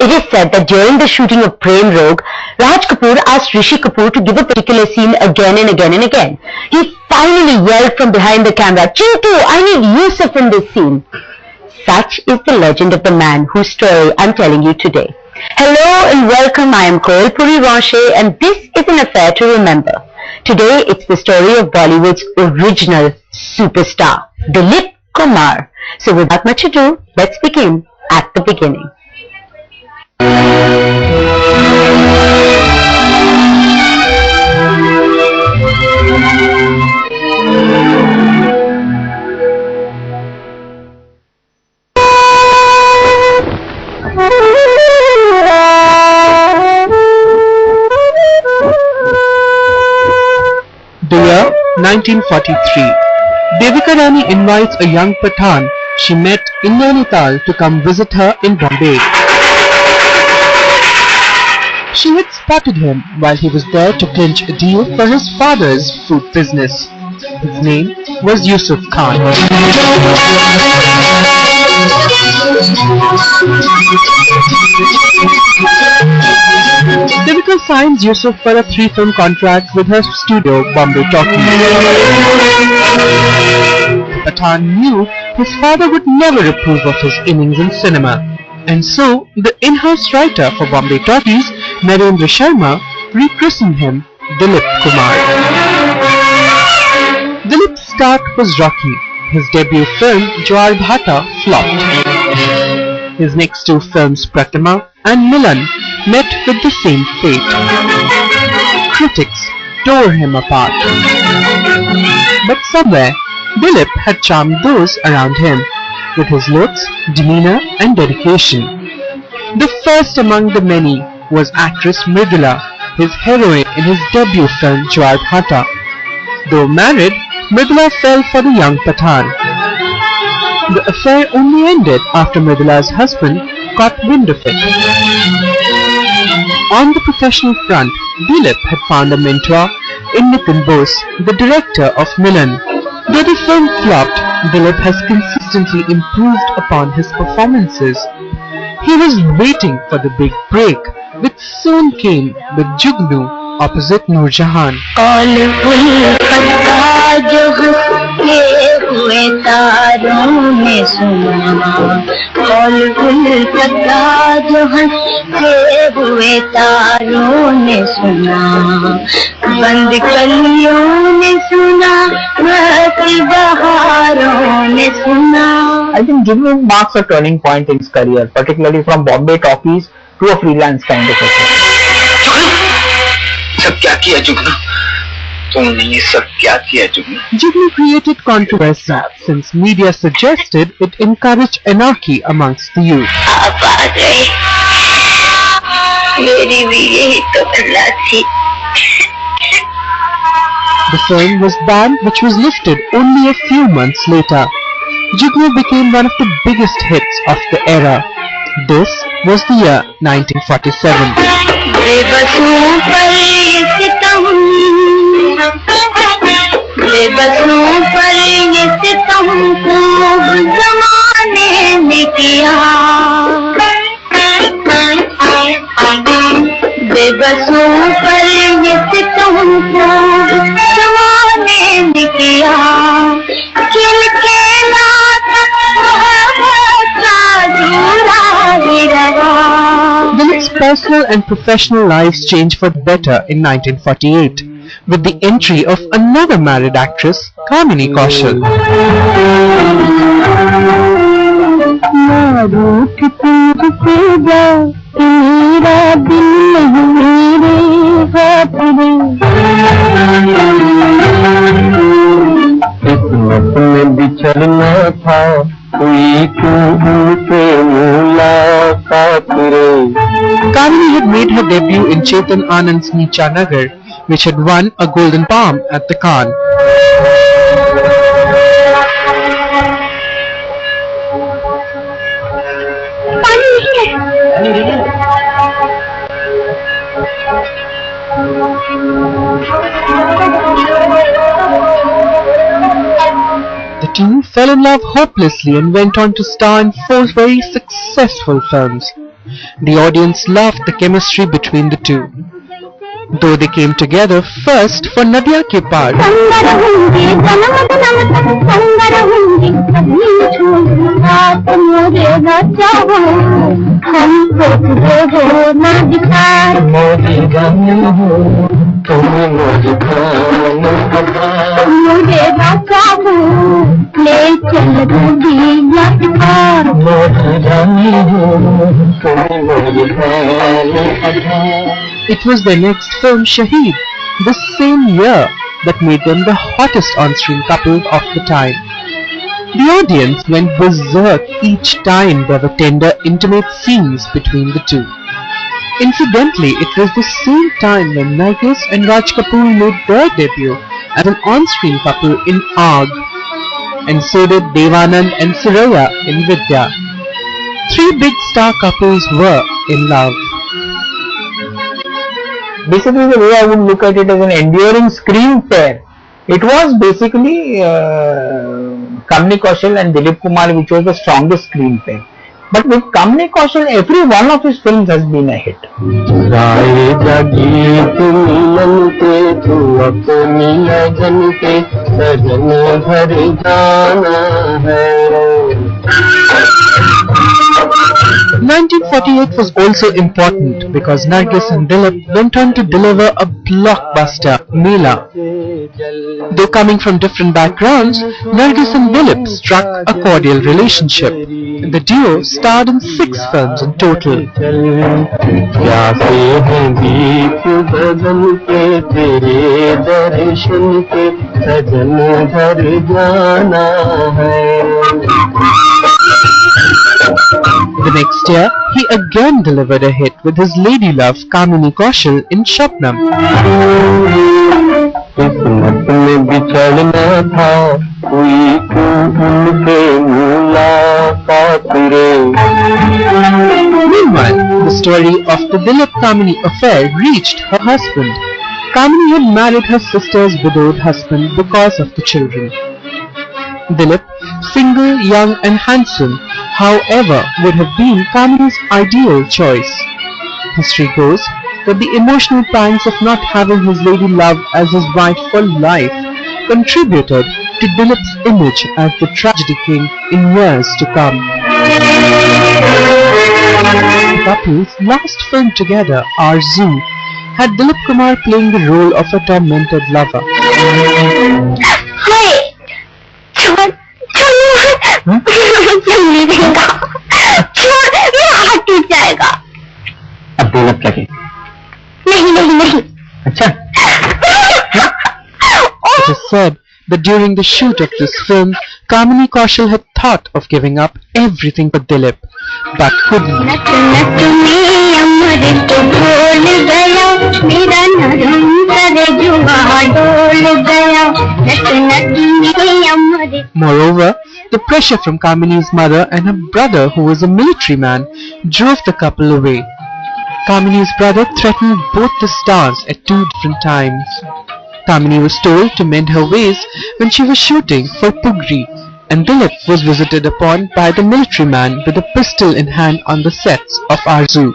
It is said that during the shooting of Prem Rogue, Raj Kapoor asked Rishi Kapoor to give a particular scene again and again and again. He finally yelled from behind the camera, "Chintu, I need Yusuf in this scene." Such is the legend of the man whose story I'm telling you today. Hello and welcome, I am Koel Puri Ranchet and this is an affair to remember. Today it's the story of Bollywood's original superstar, Dilip Kumar. So without much ado, let's begin at the beginning. The year 1943. Devika Rani invites a young Pathan she met in Nainital to come visit her in Bombay. She had spotted him while he was there to clinch a deal for his father's fruit business. His name was Yusuf Khan. Devika signs Yusuf for a 3-film contract with her studio, Bombay Talkies. Pathan knew his father would never approve of his innings in cinema, and so the in-house writer for Bombay Talkies, Narendra Sharma, rechristened him Dilip Kumar. Dilip's start was rocky. His debut film, Jawar Bhata, flopped. His next 2 films, Pratima and Milan, met with the same fate. Critics tore him apart. But somewhere, Dilip had charmed those around him with his looks, demeanor and dedication. The first among the many was actress Mridula, his heroine in his debut film Jawar Bhata. Though married, Mridula fell for the young Pathan. The affair only ended after Mridula's husband caught wind of it. On the professional front, Dilip had found a mentor in Nitin Bose, the director of Milan. Though the film flopped, Dilip has consistently improved upon his performances. He was waiting for the big break, which soon came with Jugnu opposite Noor Jahan. I think Jugnu marks a turning point in his career, particularly from Bombay Talkies to a freelance kind of thing. Jugnu created controversy since media suggested it encouraged anarchy amongst the youth. The film was banned, which was lifted only a few months later. Jugnu became one of the biggest hits of the era. This was the year 1947. Dilip's personal and professional lives changed for the better in 1948 with the entry of another married actress, Kamini Kaushal. Kamini had made her debut in Chetan Anand's Neecha Nagar, which had won a Golden Palm at the Cannes. The two fell in love hopelessly and went on to star in 4 very successful films. The audience loved the chemistry between the two. Though they came together first for Nadia Ke Paar, it was their next film Shaheed, the same year, that made them the hottest on-screen couple of the time. The audience went berserk each time there were tender, intimate scenes between the two. Incidentally, it was the same time when Nargis and Raj Kapoor made their debut as an on-screen couple in Aag, and so did Devanand and Suraya in Vidya. Three big star couples were in love. Basically, the way I would look at it as an enduring screen pair, it was basically Kamini Kaushal and Dilip Kumar, which was the strongest screen pair. But with Kamini Kaushal, every one of his films has been a hit. 1948 was also important because Nargis and Dilip went on to deliver a blockbuster, Mela. Though coming from different backgrounds, Nargis and Dilip struck a cordial relationship. The duo starred in 6 films in total. The next year, he again delivered a hit with his lady love Kamini Kaushal in Shabnam. Meanwhile, the story of the Dilip-Kamini affair reached her husband. Kamini had married her sister's widowed husband because of the children. Dilip, single, young and handsome, however, would have been Kamini's ideal choice. History goes that the emotional pangs of not having his lady love as his wife for life contributed to Dilip's image as the tragedy king in years to come. The couple's last film together, Arzu, had Dilip Kumar playing the role of a tormented lover. अब दिलक लगे नहीं अच्छा It is said that during the shoot of this film, Kamini Kaushal had thought of giving up everything for Dilip, but couldn't. Moreover, the pressure from Kamini's mother and her brother, who was a military man, drove the couple away. Kamini's brother threatened both the stars at 2 different times. Kamini was told to mend her ways when she was shooting for Pugri, and Dilip was visited upon by the military man with a pistol in hand on the sets of Arzu.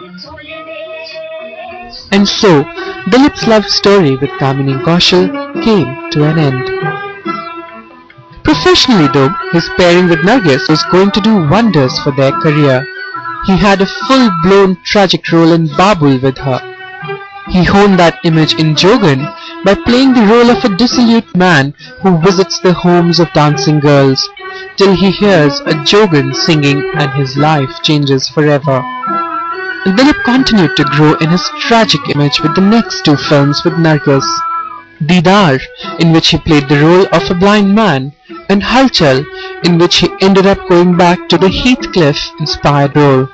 And so, Dilip's love story with Kamini Kaushal came to an end. Professionally though, his pairing with Nargis was going to do wonders for their career. He had a full-blown tragic role in Babul with her. He honed that image in Jogan by playing the role of a dissolute man who visits the homes of dancing girls till he hears a Jogan singing and his life changes forever. And Dilip continued to grow in his tragic image with the next 2 films with Nargis. Didar, in which he played the role of a blind man, and Halchal, in which he ended up going back to the Heathcliff-inspired role.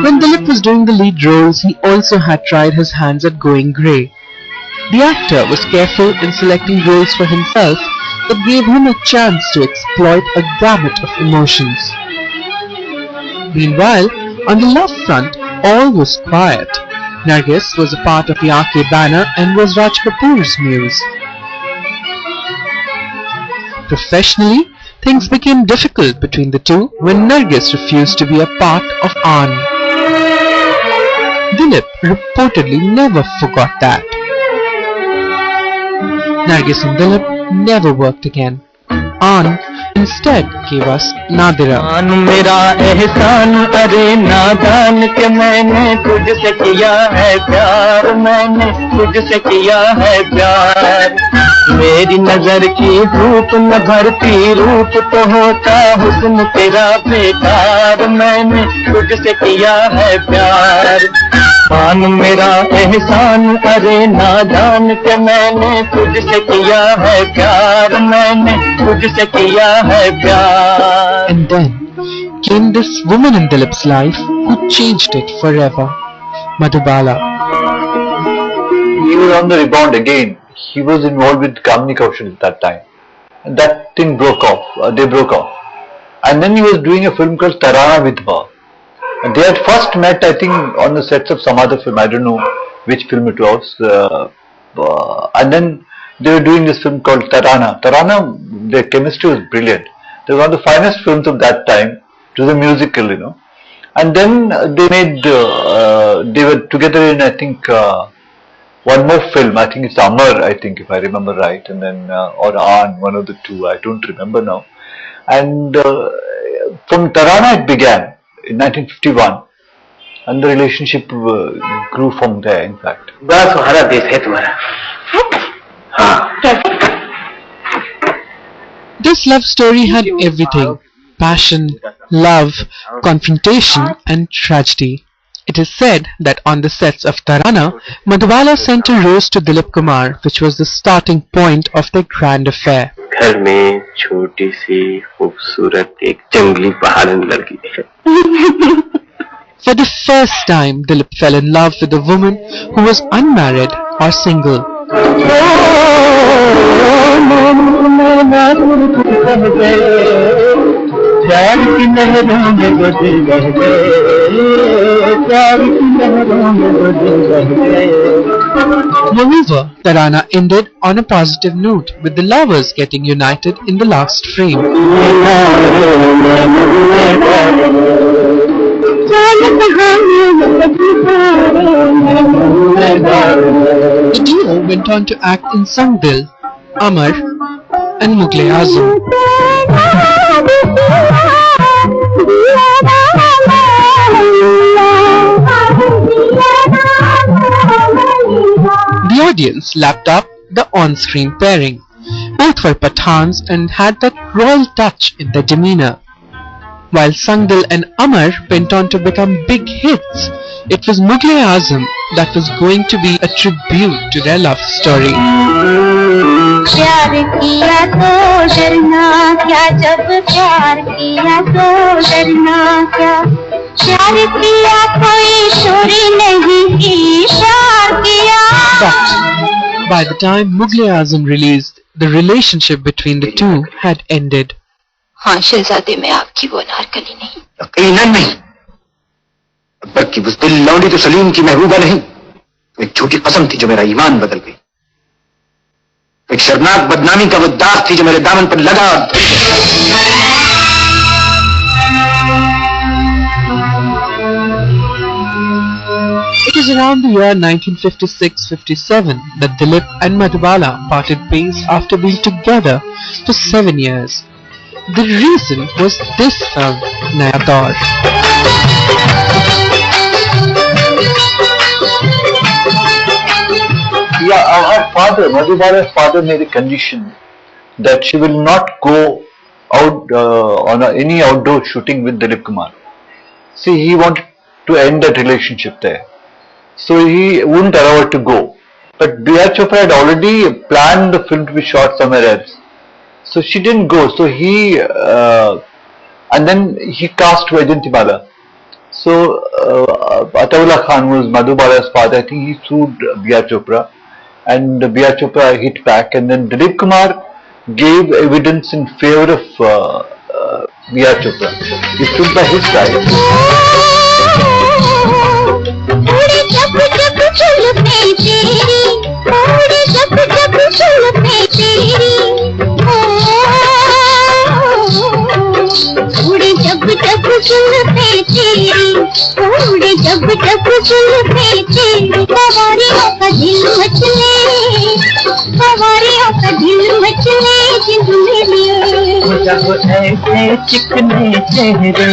When Dilip was doing the lead roles, he also had tried his hands at going grey. The actor was careful in selecting roles for himself that gave him a chance to exploit a gamut of emotions. Meanwhile, on the love front, all was quiet. Nargis was a part of the RK banner and was Raj Kapoor's muse. Professionally, things became difficult between the two when Nargis refused to be a part of AAN. Dilip reportedly never forgot that. Nargis and Dilip never worked again. AAN instead gave us Nadira. मान मेरा एहसान अरे नादान के मैंने तुझसे किया है प्यार, मैंने तुझसे किया है प्यार। मेरी नजर की धूप न भरती रूप तो होता हुस्न तेरा बेकार, मैंने तुझसे किया है प्यार। मान मेरा एहसान अरे नादान के मैंने तुझसे किया है प्यार, मैंने तुझसे किया है प्यार। And then came this woman in Dilip's life who changed it forever, Madhubala. He was on the rebound again. He was involved with Kamini Kaushal at that time. And that thing broke off. They broke off. And then he was doing a film called Tarana with her. And they had first met, I think, on the sets of some other film. I don't know which film it was. And then they were doing this film called Tarana. Tarana, their chemistry was brilliant. They were one of the finest films of that time. It was a musical, you know. And then they made, they were together in, I think, one more film. I think it's Amar, I think, if I remember right. And then, or AAN, one of the two. I don't remember now. And from Tarana it began in 1951. And the relationship grew from there, in fact. बड़ा सुहाना देश है तुम्हारा। हाँ। This love story had everything: passion, love, confrontation and tragedy. It is said that on the sets of Tarana, Madhubala sent a rose to Dilip Kumar, which was the starting point of their grand affair. घर में छोटी सी खूबसूरत एक जंगली पहाड़न लड़की है। For the first time, Dilip fell in love with a woman who was unmarried or single. Moreover, Tarana ended on a positive note, with the lovers getting united in the last frame. The duo went on to act in Sangdil, Amar and Mughal-e Azam. The audience lapped up the on-screen pairing. Both were Pathans and had that royal touch in their demeanor. While Sangdil and Amar went on to become big hits, it was Mughal-e Azam that was going to be a tribute to their love story. प्यार किया तो डरना क्या, जब प्यार किया तो डरना क्या, प्यार किया कोई चोरी नहीं की, प्यार किया। But by the time Mughal-e Azam released, the relationship between the two had ended. हाँ शहजादे, मैं आपकी वो अनारकली नहीं। यकीनन नहीं। अकबर की बुज़दिल लौंडी तो सलीम की महबूबा नहीं। एक झूठी कसम थी जो मेरा ईमान बदल गई। एक शर्मनाक बदनामी का वो दाग थी जो मेरे दामन पर लगा। It was around the year 1956-57 that Dilip and Madhubala parted ways after being together for 7 years. The reason was this film, Naya Daur. Yeah, her father, Madhubala's father, made a condition that she will not go out on any outdoor shooting with Dilip Kumar. See, he wanted to end that relationship there. So he wouldn't allow her to go. But B.R. Chopra had already planned the film to be shot somewhere else. So she didn't go. So he, and then he cast Vaijayantimala. So Ataullah Khan, who was Madhubala's father, I think he sued B.R. Chopra. and B.R. Chopra hit back, and then Dilip Kumar gave evidence in favor of B.R. Chopra. He stood by his side. जब ऐसे चिकने चेहरे,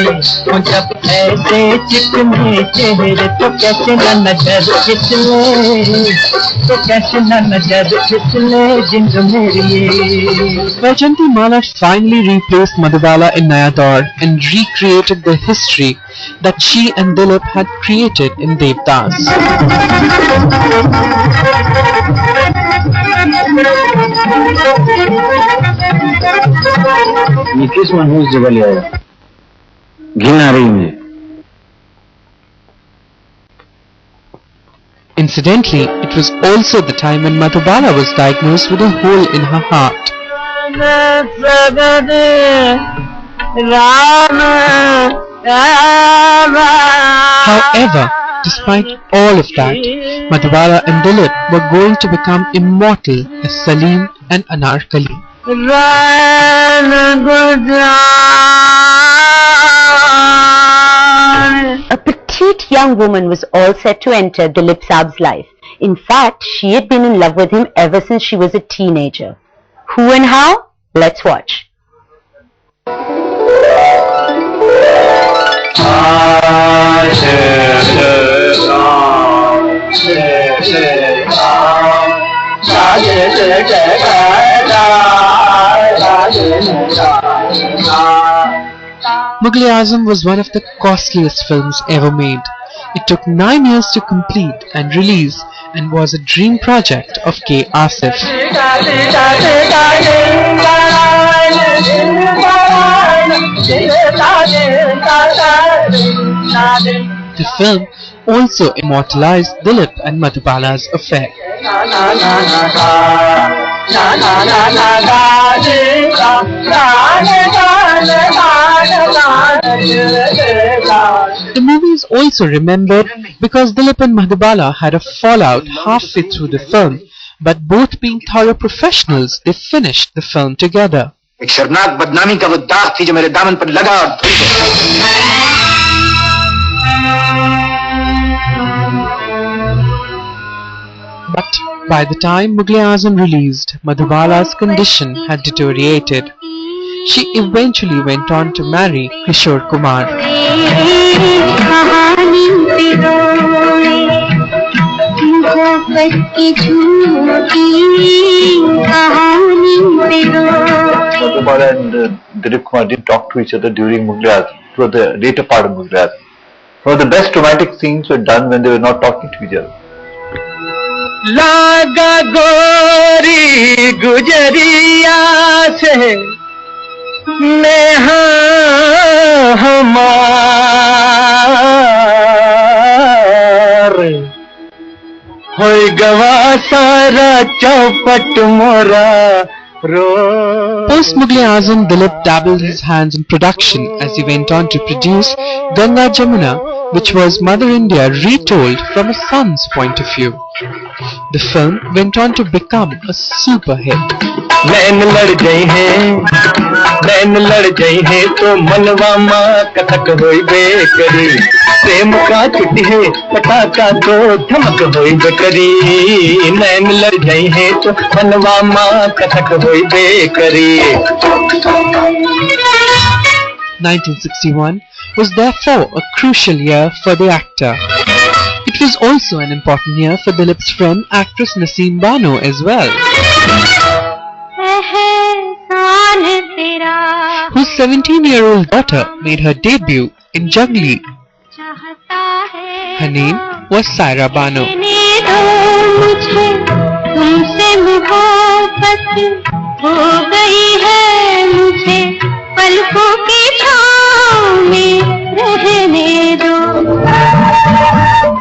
जब ऐसे चिकने चेहरे, तो कैसे न नजर फिसले, तो कैसे न नजर फिसले जिंद मेरी. Vaijayanti Mala finally replaced Madhubala in Naya Daur and recreated the history that she and Dilip had created in Devdas. ये किस मनहूस जगह ले आया? घिन आ रही मुझे. Incidentally, it was also the time when Madhubala was diagnosed with a hole in her heart. However, despite all of that, Madhubala and Dilip were going to become immortal as Salim and Anarkali. A petite young woman was all set to enter Dilip Saab's life. In fact, she had been in love with him ever since she was a teenager. Who and how? Let's watch. Mughal-e-Azam was one of the costliest films ever made. It took 9 years to complete and release and was a dream project of K. Asif. The film also immortalized Dilip and Madhubala's affair. The movie is also remembered because Dilip and Madhubala had a fallout halfway through the film, but both being thorough professionals, they finished the film together. एक शर्मनाक बदनामी का वो दाग थी जो मेरे दामन पर लगा और धुल गया. But by the time Mughal-e-Azam released, Madhubala's condition had deteriorated. She eventually went on to marry Kishore Kumar. Madhubala and Dilip Kumar didn't talk to each other during Mughal-e-Azam, toward the later part of Mughal-e-Azam. Some of the best romantic scenes were done when they were not talking to each other. लागा गोरी गुजरिया से नेहा हमार होई गवा सारा चौपट मोरा रो. Post Mughal-e-Azam, Dilip dabbled his hands in production as he went on to produce Ganga Jamuna, which was Mother India retold from a son's point of view. The film went on to become a super hit. नैन लड़ गई हैं तो मनवा माँ कथक होई bakery. प्रेम का छुट्टी है पटाखा तो धमक होई बेकरी. नैन लड़ गई हैं तो मनवा माँ कथक होई bakery. 1961 was therefore a crucial year for the actor. It was also an important year for Dilip's friend actress Naseem Bano as well, whose 17-year-old daughter made her debut in Jungli. Her name was Saira Bano.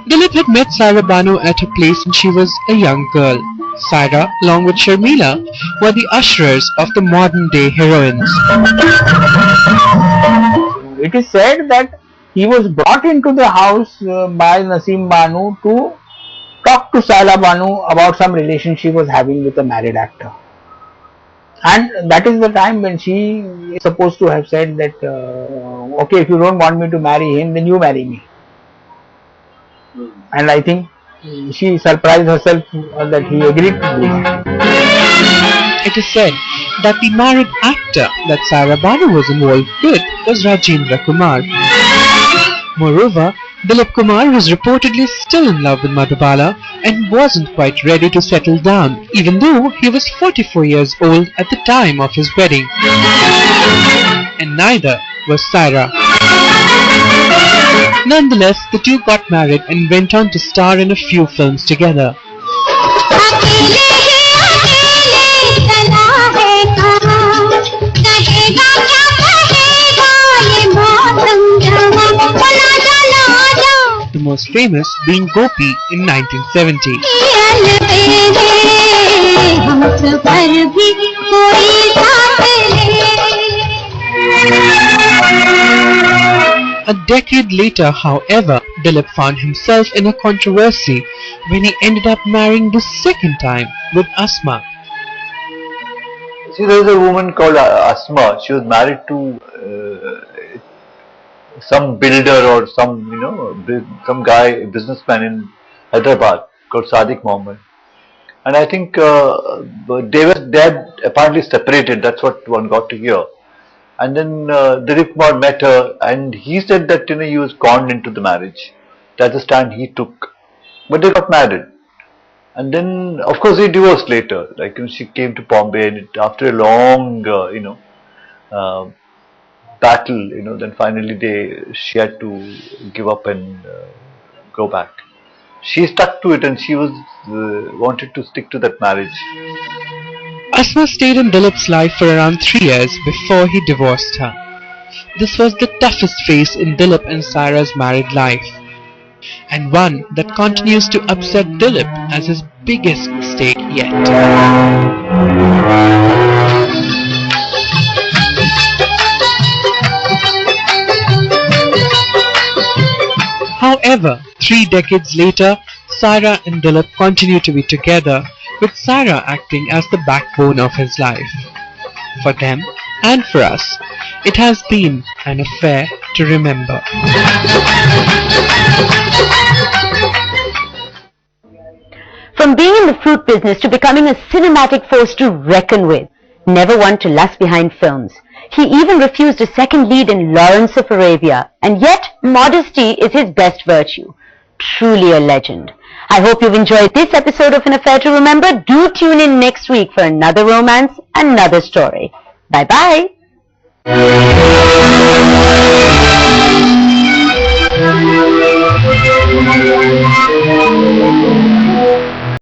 Dilip had met Saira Bano at her place when she was a young girl. Saira, along with Sharmila, were the usherers of the modern-day heroines. It is said that he was brought into the house by Naseem Banu to talk to Saira Banu about some relationship she was having with a married actor. And that is the time when she is supposed to have said that, okay, if you don't want me to marry him, then you marry me. And I think she surprised herself that he agreed to this. It is said that the married actor that Saira Banu was involved with was Rajendra Kumar. Moreover, Dilip Kumar was reportedly still in love with Madhubala and wasn't quite ready to settle down, even though he was 44 years old at the time of his wedding. And neither was Saira. Nonetheless, the two got married and went on to star in a few films together. The most famous being Gopi in 1970. A decade later, however, Dilip found himself in a controversy when he ended up marrying the second time with Asma. See, there is a woman called Asma. She was married to some builder or some, some guy, businessman in Hyderabad called Sadiq Mohammed. And I think they had apparently separated. That's what one got to hear. And then Dilip Kumar met her, and he said that he was conned into the marriage. That's the stand he took. But they got married. And then, of course, they divorced later. Like she came to Bombay, and after a long, battle, then finally she had to give up and go back. She stuck to it, and she was wanted to stick to that marriage. Asma stayed in Dilip's life for around 3 years before he divorced her. This was the toughest phase in Dilip and Saira's married life, and one that continues to upset Dilip as his biggest mistake yet. However, 3 decades later, Saira and Dilip continue to be together, with Saira acting as the backbone of his life. For them, and for us, it has been an affair to remember. From being in the fruit business to becoming a cinematic force to reckon with, never one to lust behind films. He even refused a second lead in Lawrence of Arabia, and yet modesty is his best virtue. Truly a legend. I hope you've enjoyed this episode of An Affair to Remember. Do tune in next week for another romance, another story. Bye-bye.